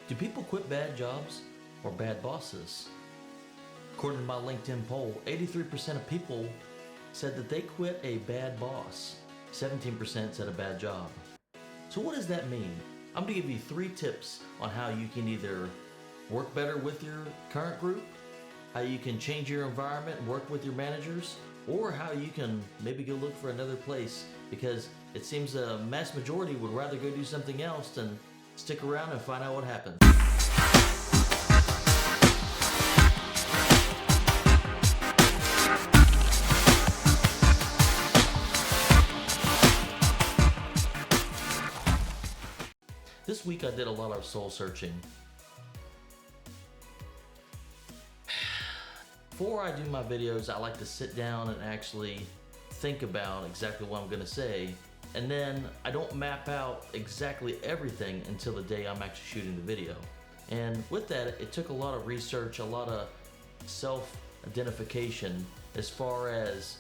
Do people quit bad jobs or bad bosses? According to my LinkedIn poll, 83% of people said that they quit a bad boss. 17% said a bad job. So what does that mean? I'm going to give you 3 tips on how you can either work better with your current group, how you can change your environment and work with your managers, or how you can maybe go look for another place, because it seems a mass majority would rather go do something else than stick around and find out what happens. This week I did a lot of soul searching. Before I do my videos, I like to sit down and actually think about exactly what I'm going to say, and then I don't map out exactly everything until the day I'm actually shooting the video. And with that, it took a lot of research, a lot of self-identification as far as,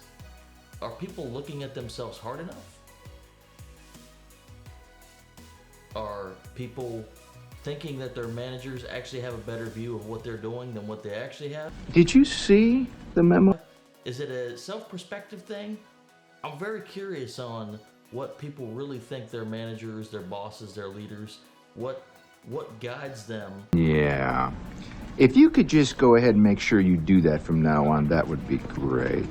are people looking at themselves hard enough? Are people thinking that their managers actually have a better view of what they're doing than what they actually have? Did you see the memo? Is it a self-perspective thing? I'm very curious on what people really think their managers, their bosses, their leaders, what guides them. Yeah. If you could just go ahead and make sure you do that from now on, that would be great.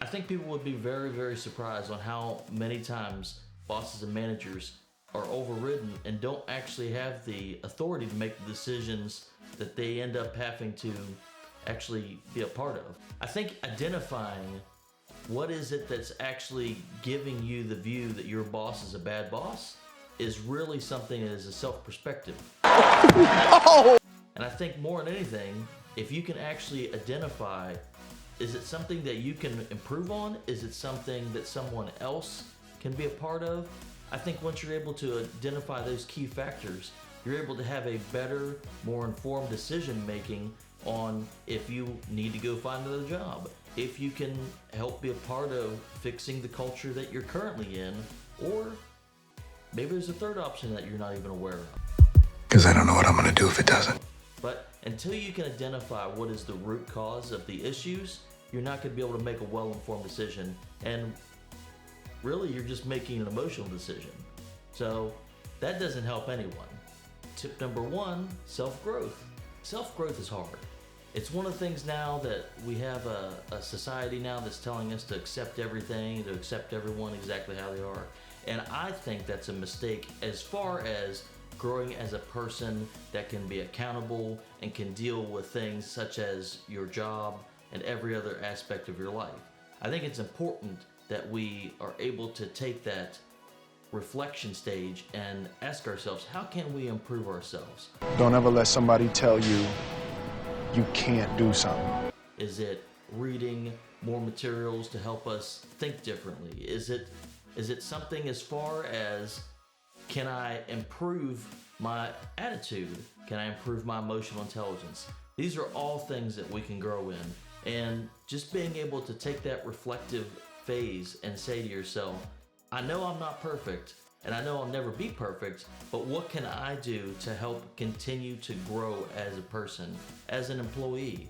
I think people would be very, very surprised on how many times bosses and managers are overridden and don't actually have the authority to make the decisions that they end up having to actually be a part of. I think identifying what is it that's actually giving you the view that your boss is a bad boss is really something that is a self-perspective. Oh! And I think more than anything, if you can actually identify, is it something that you can improve on? Is it something that someone else can be a part of? I think once you're able to identify those key factors, you're able to have a better, more informed decision making on if you need to go find another job, if you can help be a part of fixing the culture that you're currently in, or maybe there's a third option that you're not even aware of. Because I don't know what I'm going to do if it doesn't. But until you can identify what is the root cause of the issues, you're not going to be able to make a well-informed decision. And really, you're just making an emotional decision. So that doesn't help anyone. Tip number 1, self-growth. Self-growth is hard. It's one of the things now that we have a society now that's telling us to accept everything, to accept everyone exactly how they are. And I think that's a mistake as far as growing as a person that can be accountable and can deal with things such as your job and every other aspect of your life. I think it's important that we are able to take that reflection stage and ask ourselves, how can we improve ourselves? Don't ever let somebody tell you you can't do something. Is it reading more materials to help us think differently? Is it something as far as, can I improve my attitude? Can I improve my emotional intelligence? These are all things that we can grow in. And just being able to take that reflective phase and say to yourself, I know I'm not perfect and I know I'll never be perfect, but what can I do to help continue to grow as a person, as an employee?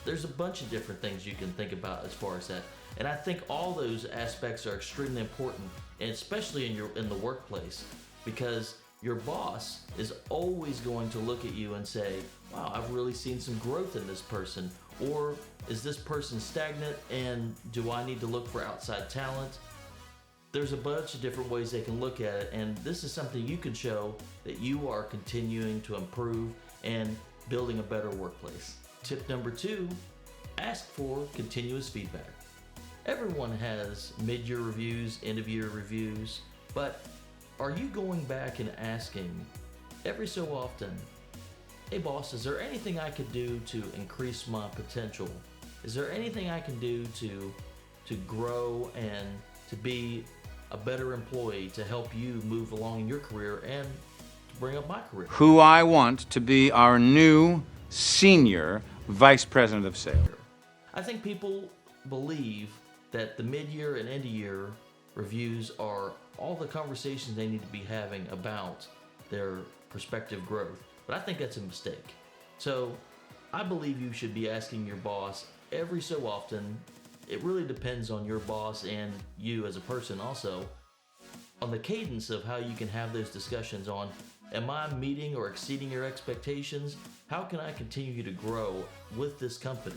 There's a bunch of different things you can think about as far as that. And I think all those aspects are extremely important, and especially in the workplace, because your boss is always going to look at you and say, wow, I've really seen some growth in this person. Or is this person stagnant and do I need to look for outside talent? There's a bunch of different ways they can look at it, and this is something you can show that you are continuing to improve and building a better workplace. Tip number 2, ask for continuous feedback. Everyone has mid-year reviews, end-of-year reviews, but are you going back and asking every so often, hey boss, is there anything I could do to increase my potential? Is there anything I can do to grow and to be a better employee, to help you move along in your career and to bring up my career? Who I want to be our new senior vice president of sales. I think people believe that the mid-year and end-of-year reviews are all the conversations they need to be having about their prospective growth. But I think that's a mistake. So I believe you should be asking your boss every so often. It really depends on your boss and you as a person also, on the cadence of how you can have those discussions on, am I meeting or exceeding your expectations? How can I continue to grow with this company?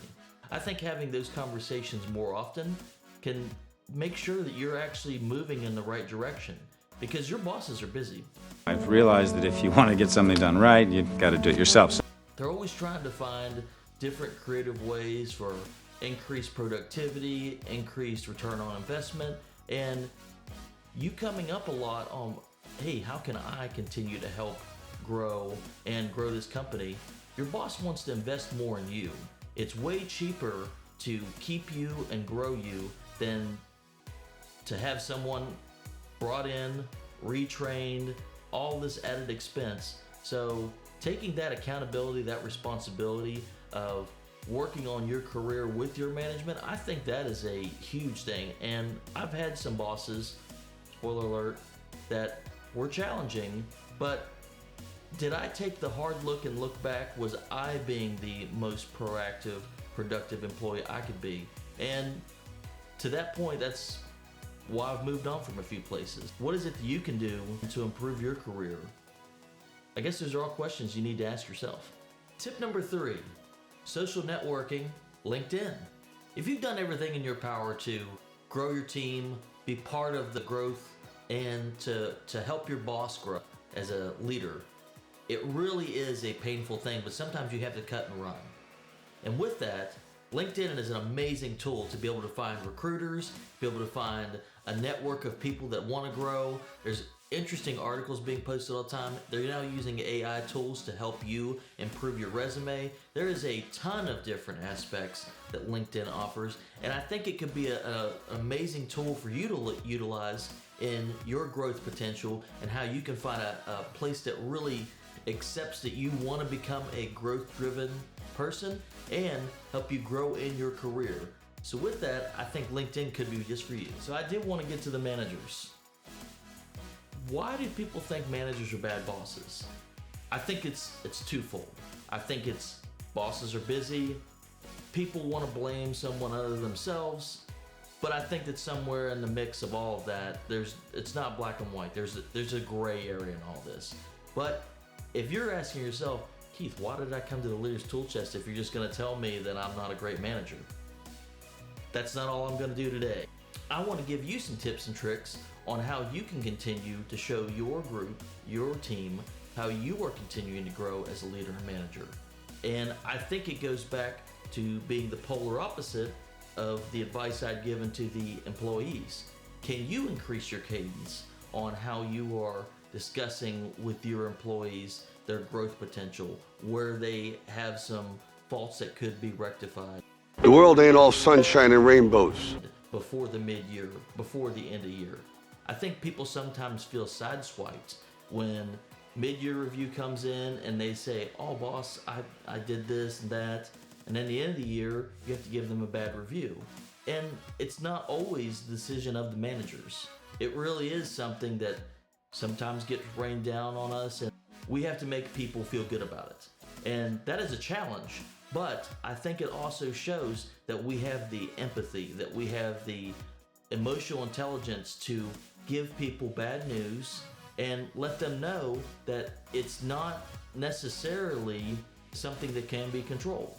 I think having those conversations more often can make sure that you're actually moving in the right direction, because your bosses are busy. I've realized that if you want to get something done right, you've got to do it yourself. They're always trying to find different creative ways for increased productivity, increased return on investment, and you coming up a lot on, hey, how can I continue to help grow and grow this company? Your boss wants to invest more in you. It's way cheaper to keep you and grow you than to have someone brought in, retrained, all this added expense. So taking that accountability, that responsibility of working on your career with your management, I think that is a huge thing. And I've had some bosses, spoiler alert, that were challenging, but did I take the hard look and look back? Was I being the most proactive, productive employee I could be? And to that point, that's why I've moved on from a few places. What is it that you can do to improve your career? I guess those are all questions you need to ask yourself. Tip number 3, social networking, LinkedIn. If you've done everything in your power to grow your team, be part of the growth, and to help your boss grow as a leader, it really is a painful thing, but sometimes you have to cut and run. And with that, LinkedIn is an amazing tool to be able to find recruiters, be able to find a network of people that want to grow. There's interesting articles being posted all the time. They're now using AI tools to help you improve your resume. There is a ton of different aspects that LinkedIn offers, and I think it could be an amazing tool for you to utilize in your growth potential and how you can find a place that really accepts that you want to become a growth-driven person and help you grow in your career. So with that, I think LinkedIn could be just for you. So I did want to get to the managers. Why do people think managers are bad bosses? I think it's twofold. I think it's bosses are busy, people want to blame someone other than themselves, but I think that somewhere in the mix of all of that, it's not black and white. There's a gray area in all this. But if you're asking yourself, Keith, why did I come to the Leader's Tool Chest if you're just going to tell me that I'm not a great manager? That's not all I'm going to do today. I want to give you some tips and tricks on how you can continue to show your group, your team, how you are continuing to grow as a leader and manager. And I think it goes back to being the polar opposite of the advice I'd given to the employees. Can you increase your cadence on how you are discussing with your employees their growth potential, where they have some faults that could be rectified? The world ain't all sunshine and rainbows. Before the mid-year, before the end of year. I think people sometimes feel sideswiped when mid-year review comes in and they say, oh boss, I did this and that. And then at the end of the year, you have to give them a bad review. And it's not always the decision of the managers. It really is something that sometimes gets rained down on us, and we have to make people feel good about it. And that is a challenge, but I think it also shows that we have the empathy, that we have the emotional intelligence to give people bad news and let them know that it's not necessarily something that can be controlled.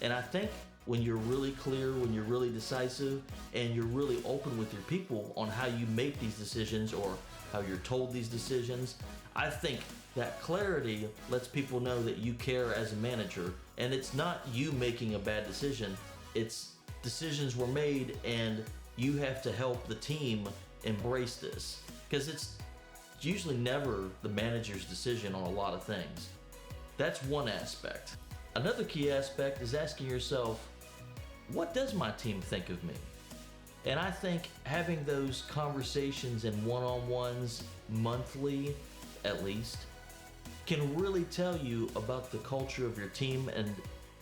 And I think when you're really clear, when you're really decisive, and you're really open with your people on how you make these decisions or how you're told these decisions, I think that clarity lets people know that you care as a manager, and it's not you making a bad decision. It's decisions were made and you have to help the team embrace this, because it's usually never the manager's decision on a lot of things. That's one aspect. Another key aspect is asking yourself, what does my team think of me? And I think having those conversations in one-on-ones monthly, at least, can really tell you about the culture of your team and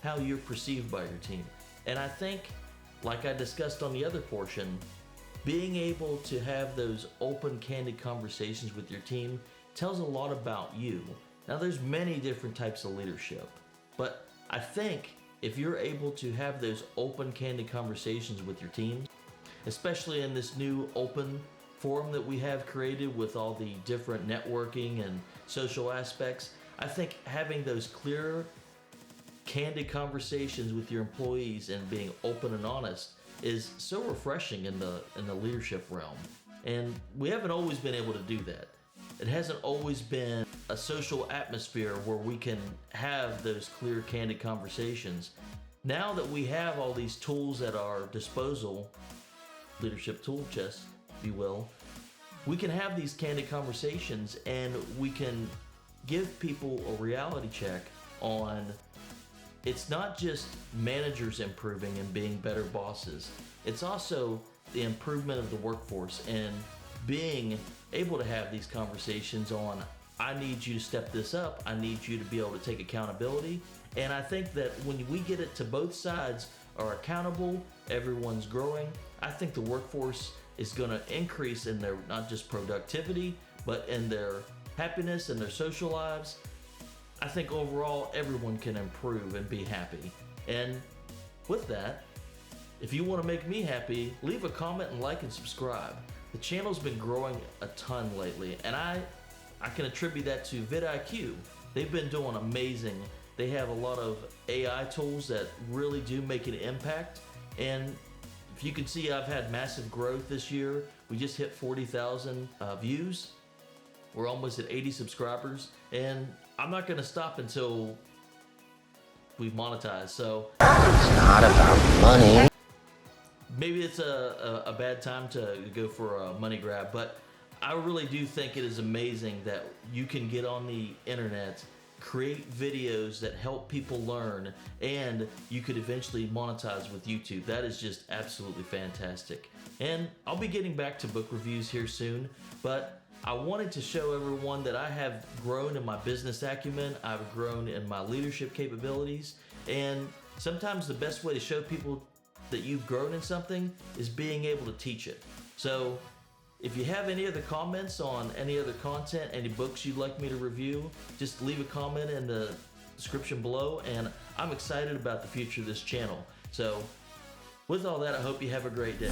how you're perceived by your team. And I think, like I discussed on the other portion, being able to have those open, candid conversations with your team tells a lot about you. Now, there's many different types of leadership, but I think if you're able to have those open, candid conversations with your team, especially in this new open forum that we have created with all the different networking and social aspects, I think having those clear, candid conversations with your employees and being open and honest is so refreshing in the leadership realm. And we haven't always been able to do that. It hasn't always been a social atmosphere where we can have those clear, candid conversations. Now that we have all these tools at our disposal, leadership tool chest, if you will, we can have these candid conversations and we can give people a reality check on it's not just managers improving and being better bosses. It's also the improvement of the workforce and being able to have these conversations on, I need you to step this up. I need you to be able to take accountability. And I think that when we get it to both sides are accountable, everyone's growing, I think the workforce is going to increase in their not just productivity, but in their happiness and their social lives. I think overall everyone can improve and be happy. And with that, if you want to make me happy, leave a comment and like and subscribe. The channel's been growing a ton lately, and I can attribute that to VidIQ. They've been doing amazing. They have a lot of AI tools that really do make an impact. And if you can see, I've had massive growth this year. We just hit 40,000 views. We're almost at 80 subscribers, and I'm not gonna stop until we monetize. So it's not about money. Maybe it's a bad time to go for a money grab, but I really do think it is amazing that you can get on the internet, create videos that help people learn, and you could eventually monetize with YouTube. That is just absolutely fantastic. And I'll be getting back to book reviews here soon, but I wanted to show everyone that I have grown in my business acumen, I've grown in my leadership capabilities, and sometimes the best way to show people that you've grown in something is being able to teach it. So if you have any other comments on any other content, any books you'd like me to review, just leave a comment in the description below, and I'm excited about the future of this channel. So with all that, I hope you have a great day.